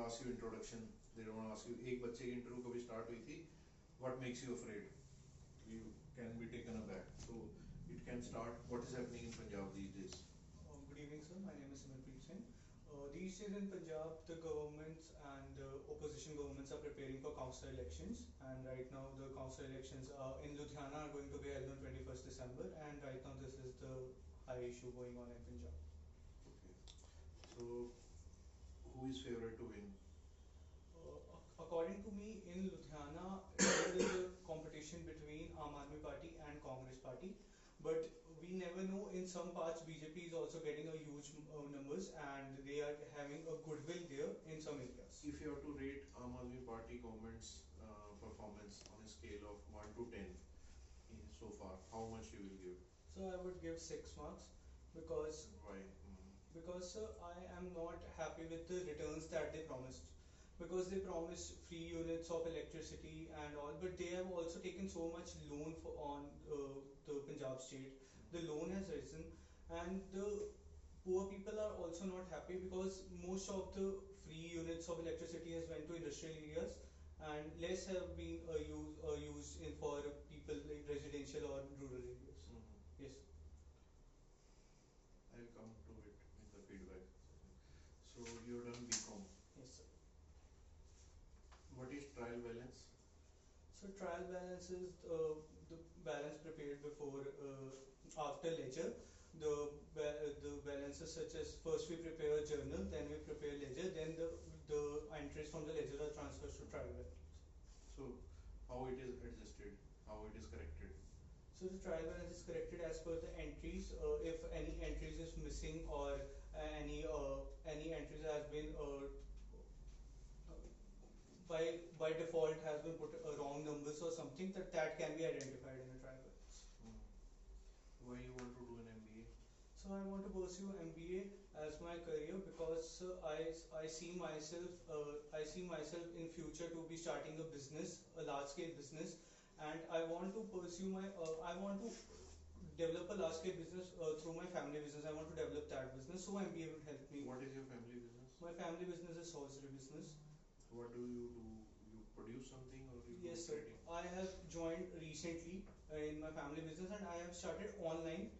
ask you introduction. They don't ask you. एक बच्चे की interview कभी start हुई थी. What makes you afraid? You can be taken aback. So it can start. What is happening in Punjab these days? Good evening, sir. My name is Simarpreet Singh. These days in Punjab, the governments and opposition governments are preparing for council elections. And right now, the council elections in Ludhiana are going to be held on 21st December. And right now, this is the high issue going on in Punjab. Okay. So who is favored to win? According to me, in Ludhiana, there is a competition between Aam Aadmi Party and Congress Party. But we never know. In some parts, BJP is also getting a huge numbers, and they are having a goodwill there in some areas. If you have to rate Aam Aadmi Party government's performance on a scale of 1 to 10 so far, how much you will give? So I would give 6 marks because Why? I am not happy with the returns that they promised. Because they promised free units of electricity and all, but they have also taken so much loan on the Punjab state. The loan has risen, and the poor people are also not happy because most of the free units of electricity has went to industrial areas, and less have been used in for people like residential or rural areas. Yes. I'll come to it in the feedback. So you're done BCom. Yes, sir. What is trial balance? So trial balance is the balance prepared before after ledger. The balances such as first we prepare a journal, then we prepare ledger, then the entries from the ledger are transferred to trial balance. So how it is adjusted? How it is corrected? So the trial balance is corrected as per the entries. If any entries is missing or any entries has been by default has been put wrong numbers or something, that can be identified in a trial balance. Why you want to do an MBA? So I want to pursue MBA as my career because I see myself in future to be starting a business, a large scale business, and I want to pursue my I want to develop a large scale business through my family business. I want to develop that business, so MBA would help me. What is your family business? My family business is hosiery business. What do you do? You produce something or you Yes, do sir. trading? I have joined recently in my family business, and I have started online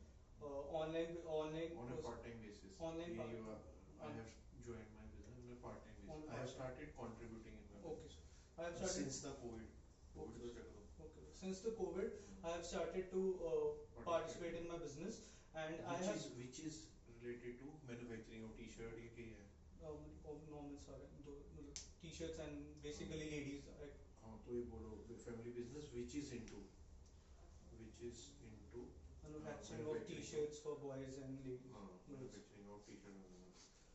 On a part-time basis. Online part. I have joined my business on a part-time basis. On I have part-time. started contributing in my Okay, business. sir. I have started Since the COVID. COVID तो check करो. Okay. Since the COVID, I have started to participate in my business, and I have which is related to manufacturing of T-shirt ये क्या है? normal सारे T-shirts and basically ladies. हाँ तो ये बोलो family business which is into Manufacturing of T-shirts for boys and ladies. Manufacturing of T-shirt.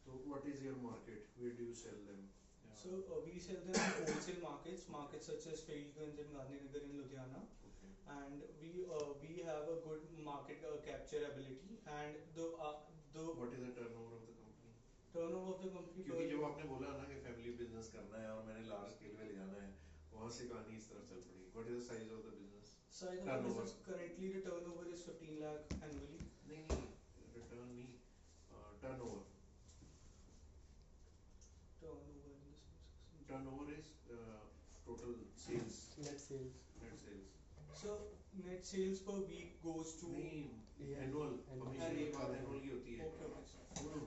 So what is your market? Where do you sell them? Yeah. So we sell them in wholesale markets such as Failganj and Gandhinagar in Ludhiana. Okay. And we have a good market capture ability, and What is the turnover of the company? turnover of the company. क्योंकि जब आपने बोला ना कि family business करना है और मैंने लार्ज स्केल पे ले जाना है, वहाँ से कहानी इस तरफ चल पड़ी. What is the size of the business? Size of the business currently the turnover is 15 lakh annually. नहीं return नहीं turnover. Turnover in this business. Turnover is total sales. Net sales. Net sales. So net sales per week goes to नहीं annual. हमेशा ये बात annual की होती है. Okay.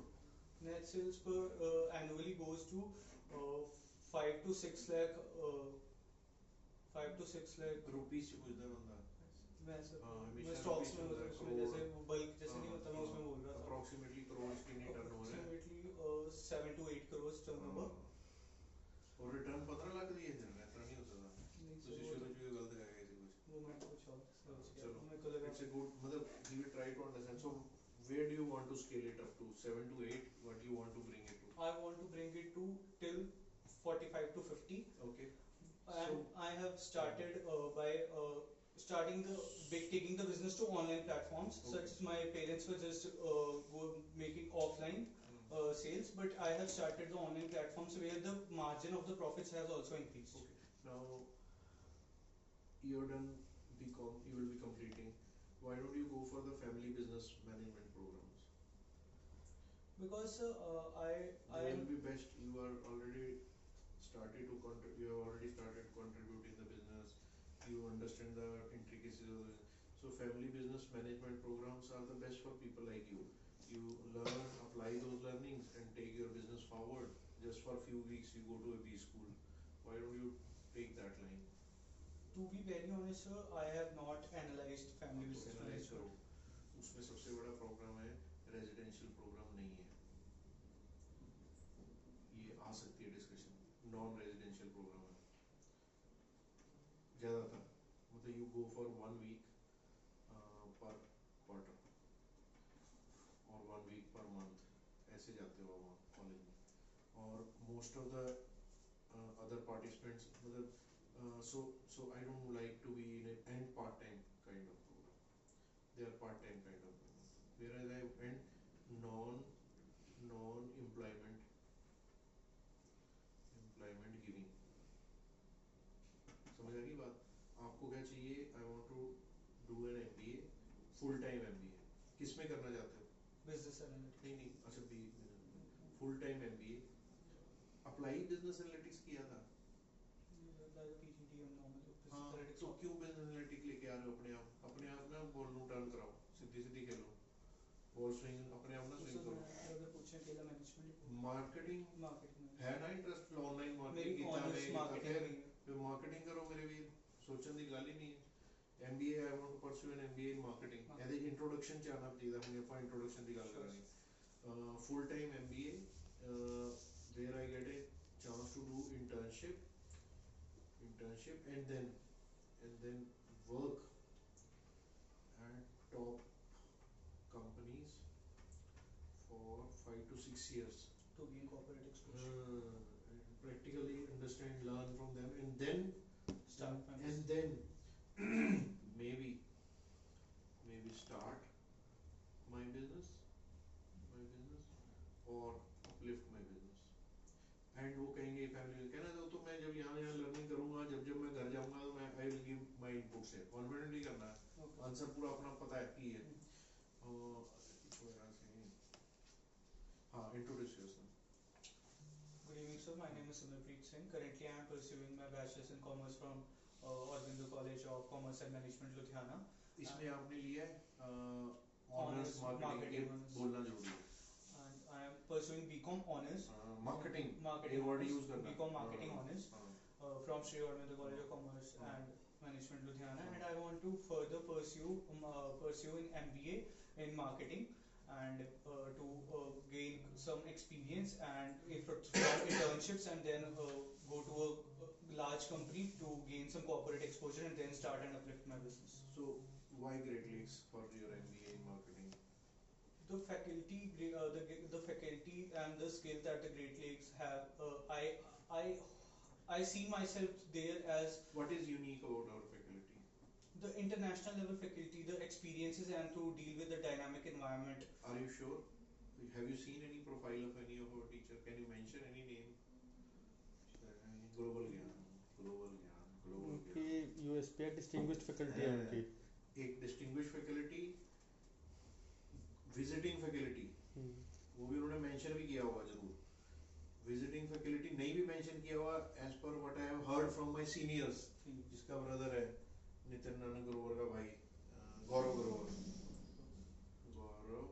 Net sales per annually goes to 5 to 6 lakh. 5 to 6 lakh rupees से पूछता है बंदा. मैं स्टॉक्स में उसमें जैसे बल्क जैसे नहीं होता, मैं उसमें बोल रहा था. Approximately crores की नहीं turnover है. Approximately 7 to 8 crores turnover. और रिटर्न 15 लाख दिए थे ना, इतना नहीं होता था. ਤੁਸੀਂ ਸ਼ੁਰੂ ਚ ਵੀ ਗਲਤ ਕਰ ਗਏ ਸੀ ਕੁਝ. वो मैं कुछ और चलो मेरे को लगा it's a good मतलब he will try to understand. So where do you want to scale it up to? 7 to 8? What do you want to bring it to? I want to bring it to till 45 to 50. Okay. And I have started by taking the business to online platforms. Okay. Such as my parents were just making offline sales, but I have started the online platforms where the margin of the profits has also increased. Okay. Now you're done BCom, you will be completing. Why don't you go for the family business management programs? Because I will be best. You are already started to you have already started contributing the business, you understand the intricacies of the, so family business management programs are the best for people like you. You learn, apply those learnings and take your business forward. Just for a few weeks you go to a B school. Why don't you take that line? To be very honest, sir, I have not analyzed family आप तो business analyse करो, management. उसमें सबसे बड़ा programme है residential programme नहीं है, ये आ सकती है डिस्कशन, नॉन रेजिडेंशियल प्रोग्राम है ज़्यादातर, मतलब यू गो फॉर 1 week पर क्वार्टर और 1 week पर मंथ, ऐसे जाते हो वहाँ कॉलेज में, और most of the other participants मतलब so I don't like to be in an part time kind of program, they are part time kind of program, whereas I went non employment giving, समझ आ रही बात? आपको क्या चाहिए? I want to do an MBA, full time MBA, किस में करना चाहते हो? Business analytics. नहीं नहीं, अच्छा बी, full time MBA, apply business analytics किया था? Like PGDM normal business हाँ, analytics. तो क्यों बिजनेस एनालिटिक्स लेके आ रहे हो अपने आप? अपने आप ना बॉल नो टर्न कराओ, सीधी सीधी खेलो, बॉल स्विंग अपने आप ना तो स्विंग सर करो। मैं अगर पूछें अकेला मैनेजमेंट मार्केटिंग मार्केटिंग है ना इंटरेस्ट, ऑनलाइन मेरी मार्केटिंग ऑनर्स कितना मार्केटिंग में है. फिर मार्केटिंग करो मेरे भी, सोचने की गल ही नहीं है। MBA I want to pursue an MBA in marketing, ਇਹਦੇ ਇੰਟਰੋਡਕਸ਼ਨ ਚ ਆਣਾ ਚਾਹੀਦਾ, ਹੁਣ ਆਪਾਂ ਇੰਟਰੋਡਕਸ਼ਨ ਦੀ ਗੱਲ ਕਰਾਂਗੇ। Full time MBA where I get a chance to do internship and then work at top companies for 5 to 6 years, to gain corporate exposure. and practically understand, learn from them, and then Start my and business. then maybe start my business or uplift my business, and वो कहेंगे family कहना तो मैं जब यहाँ यहाँ learning करूँगा, जब जब मैं घर जाऊँगा तो मैं I will give my input से, कॉन्फिडेंटली करना है, Okay. आंसर पूरा अपना पता है की है। Hmm. इसको यहाँ से हाँ introduce yourself. Good evening, sir. My name is Simarpreet Singh. Currently, I am pursuing my bachelor's in commerce from Aurobindo College of Commerce and Management, Ludhiana. इसमें आपने लिया है Honors ऑनर्स मार्केटिंग, ये honors. बोलना जरूरी है। And I am pursuing BCom honors. Marketing, Marketing ये word honors. Use करना, BCom marketing honors हाँ, from Sri Aurobindo College of Commerce and Management, Ludhiana. And I want to further pursue an MBA in marketing and to gain some experience and if from internships and then go to a large company to gain some corporate exposure and then start and uplift my business. so why Great Lakes for your MBA in marketing? The faculty, the faculty and the skill that the Great Lakes have, I see myself there as What is unique about our faculty? the international level faculty, the experiences and to deal with the dynamic environment. Are you sure? Have you seen any profile of any of our teacher? Can you mention any name? Global ज्ञान, global ज्ञान, global उनकी ज्ञान, USP है distinguished faculty है उनकी। एक distinguish faculty, visiting faculty, वो भी उन्होंने मेंशन भी किया होगा जरूर। विजिटिंग फैकल्टी नहीं भी मेंशन किया हुआ, एज पर what I have heard from my seniors, जिसका ब्रदर है नितिन नानक ग्रोवर का भाई, गौरव ग्रोवर, गौरव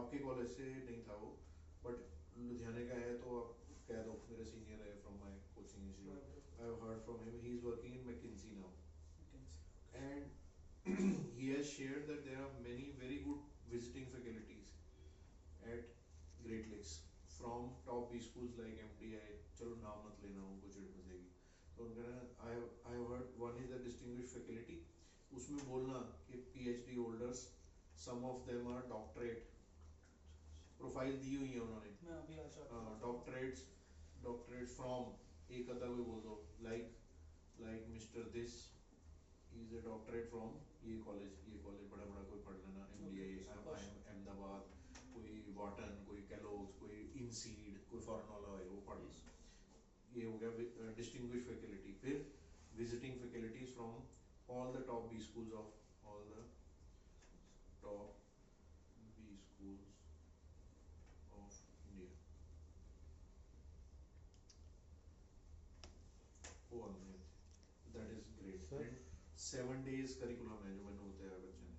आपके कॉलेज से नहीं था वो, बट लुधियाने का है, तो आप कह दो मेरे सीनियर है from my coaching institute, I have heard from him, he is working in McKinsey now, and he has shared that there are many very good visiting faculties at Great Lakes from top B schools like MDI, चलो नाम मत लेना, उनको चिढ़ बजेगी, तो उनका I have heard one is a distinguished faculty, उसमें बोलना कि PhD holders, some of them are doctorate, profile दी हुई है उन्होंने, मैं अभी आ जाता हूँ. डॉक्टरेट्स फ्रॉम, एक अदा कोई बोल दो, like mister this is a doctorate from ये कॉलेज बड़ा बड़ा कोई पढ़ लेना, MDI, अहमदाबाद, कोई वाटन, कोई कैलोग्स, कोई इनसीड, कोई फॉरेन वाला है वो पढ़, ये हो गया डिस्टिंग्विश फैकल्टी। फिर visiting faculties from all the top B schools of all the top B schools of India. Sir And 7 days curriculum है जो मैंने बताया बच्चे ने।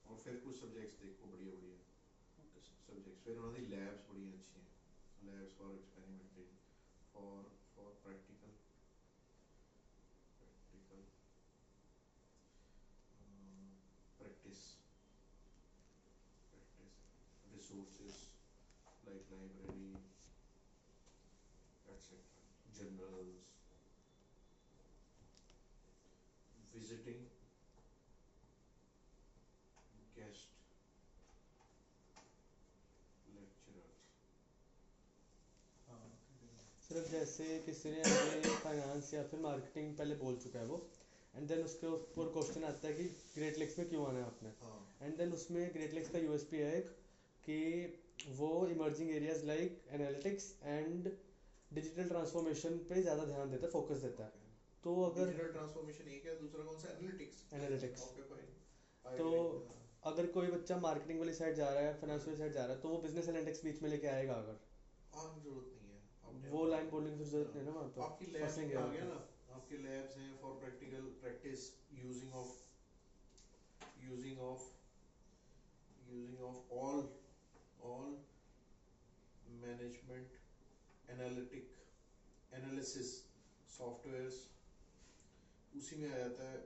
और फिर कुछ सब्जेक्ट्स देखो बढ़िया बढ़िया सब्जेक्ट्स, फिर उन्होंने लैब्स बड़ी अच्छी हैं, labs for experimenting, for practical practice resources like library, etc. Journals, visiting guest lecturers. Sir अब जैसे किसी ने ऐसे फाइनेंस या फिर मार्केटिंग पहले बोल चुका है वो, एंड देन उसके ऊपर क्वेश्चन आता है कि ग्रेट लेक्स में क्यों आना है आपने, हाँ एंड देन उसमें ग्रेट लेक्स का यूएसपी है एक कि वो emerging areas like analytics and digital transformation पे ज़्यादा ध्यान देता है, फोकस देता है। तो अगर डिजिटल ट्रांसफॉर्मेशन एक है, दूसरा कौन सा एनालिटिक्स। Analytics, okay fine. तो अगर कोई बच्चा मार्केटिंग वाली साइड जा रहा है, फाइनेंस वाली साइड जा रहा है, तो वो बिजनेस एनालिटिक्स बीच में लेके आएगा अगर जरूरत नहीं है आपने वो लाइन बोलने की फिर जरूरत नहीं है ना वहाँ पर, आपकी लैब्स फंसेंगे में आ वहाँ गया पे। ना, आपके लैब्स हैं for practical practice using of all management analysis softwares, उसी में आ जाता है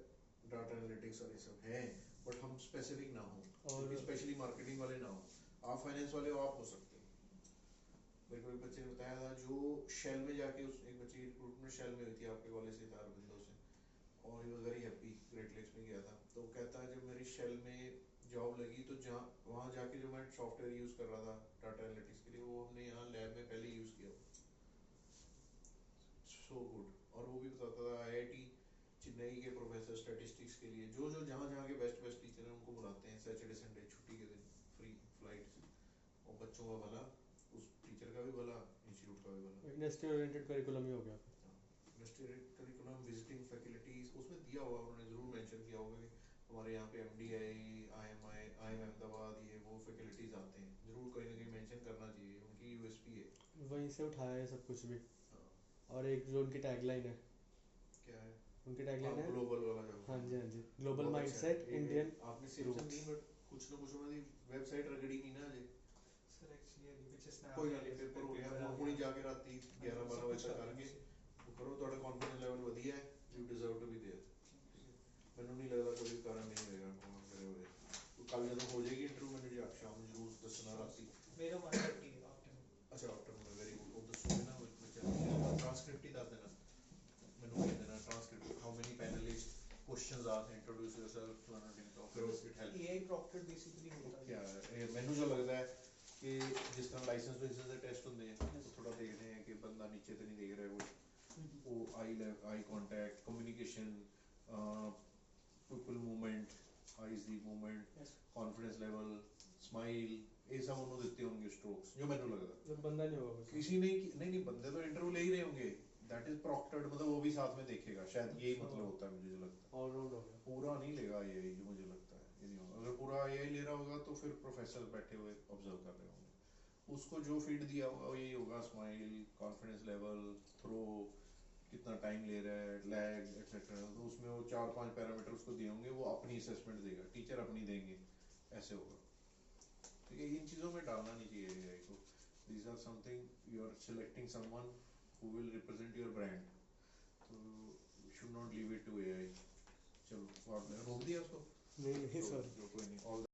डाटा एनालिटिक्स और ये सब हैं, बट हम स्पेसिफिक ना हो, और स्पेशली मार्केटिंग वाले ना हो। आप फाइनेंस वाले हो, आप हो सकते हो। मेरे को एक बच्चे ने बताया था जो शेल में जाके, उस एक बच्चे की रिक्रूटमेंट शेल में हुई थी आपके कॉलेज से, अरविंदो से, और he was very happy, Great Lakes में गया था। तो वो कहता है जब मेरी शेल में जॉब लगी तो जहाँ वहाँ जाके जो मैं सॉफ्टवेयर यूज़ कर रहा था डाटा एनालिटिक्स के लिए, वो हमने यहाँ लैब में पहले यूज़ किया। So good. और वो भी बताता था आईआईटी चेन्नई के प्रोफेसर स्टैटिस्टिक्स के लिए जो जहाँ जहाँ के बेस्ट टीचर हैं उनको बुलाते हैं सैटरडे संडे छुट्टी के दिन, फ्री फ्लाइट, और बच्चों का भला, उस टीचर का भी भला, इंस्टीट्यूट का भी भला। इंडस्ट्री ओरिएंटेड करिकुलम ही हो गया। इंडस्ट्री करिकुलम, विजिटिंग फैकल्टीज, उसमें दिया हुआ उन्होंने ज़रूर मेंशन किया होगा कि हमारे यहाँ पे एमडीआई, आईएमआई, आईएम अहमदाबाद, ये वो फैकल्टीज आते हैं, ज़रूर कहीं ना कहीं मेंशन करना चाहिए, उनकी यूएसपी है। वहीं से उठाया है सब कुछ भी। हाँ। और एक जो उनकी टैगलाइन है, क्या है? उनकी टैगलाइन है, ग्लोबल वाला जो, हाँ जी हाँ जी, ग्लोबल बहुत अच्छा माइंडसेट है। इंडियन आपने सेम रूट्स। नहीं, बट कुछ ना कुछ उन्होंने वेबसाइट रगड़ी नहीं ना अजय। सर एक्चुअली अभी पिछले स्नैप कोई गल नहीं, पेपर हो गया, हुणी जाके राती 11-12 बजे तक करके करो, ਤੁਹਾਡਾ कॉन्फिडेंस लेवल ਵਧੀਆ है, you deserve to be there. ਮੈਨੂੰ ਨਹੀਂ ਲੱਗਦਾ ਕੋਈ ਕਾਰਨ ਨਹੀਂ ਹੋਏਗਾ ਕੌਣ ਕਰੇ ਹੋਏ। ਕੱਲ ਜਦੋਂ ਹੋ ਜਾਏਗੀ ਇੰਟਰਵਿਊ ਮੈਨੂੰ ਜੀ ਸ਼ਾਮ ਨੂੰ ਜ਼ਰੂਰ ਦੱਸਣਾ ਰਾਤੀ। मेरा 130 आफ्टरनून। ਅੱਛਾ ਆਫਟਰਨੂਨ, ਵੈਰੀ ਗੁੱਡ। ਉਹ ਦੱਸੋਗੇ ਨਾ ਬੱਚਾ ਟ੍ਰਾਂਸਕ੍ਰਿਪਟ ਹੀ ਦੱਸ ਦੇਣਾ ਮੈਨੂੰ, ਭੇਜ ਦੇਣਾ transcript, how many panelist, questions asked, introduce yourself to another, फिर it help. AI proctored basically होता क्या है। है ਮੈਨੂੰ जो लगता है कि जिस तरह लाइसेंस वाइसेंस के टेस्ट होंगे हैं, तो थोड़ा देखते हैं कि बंदा नीचे तो नहीं देख रहा है कोई, वो eye contact, communication, people movement, eyes the movement, confidence level, smile, ये सब उन्होंने देते होंगे स्ट्रोक्स, जो मैंने लगता जब बंदा नहीं होगा कुछ। किसी ने नहीं बंदे तो इंटरव्यू ले ही रहे होंगे, दैट इज प्रॉक्टेड, मतलब वो भी साथ में देखेगा, शायद यही मतलब होता है, मुझे जो लगता है। ऑलराउंड हो गया। पूरा नहीं लेगा ये, जो मुझे लगता है ये नहीं होगा। अगर पूरा ये ले रहा होगा तो फिर प्रोफेसर बैठे हुए ऑब्जर्व कर रहे होंगे, उसको जो फीड दिया होगा यही होगा, स्माइल, कॉन्फिडेंस लेवल, थ्रो, कितना टाइम ले रहा है, लैग एक्सेट्रा, तो उसमें वो 4-5 पैरामीटर उसको दिए होंगे, वो अपनी असेसमेंट देगा, टीचर अपनी देंगे, ऐसे होगा। तो ये इन चीज़ों में डालना नहीं चाहिए एआई को। These are something you are selecting someone who will represent your brand, तो you should not leave it to AI. चलो, आपने रोक दिया उसको? नहीं तो सर। कोई नहीं, ऑल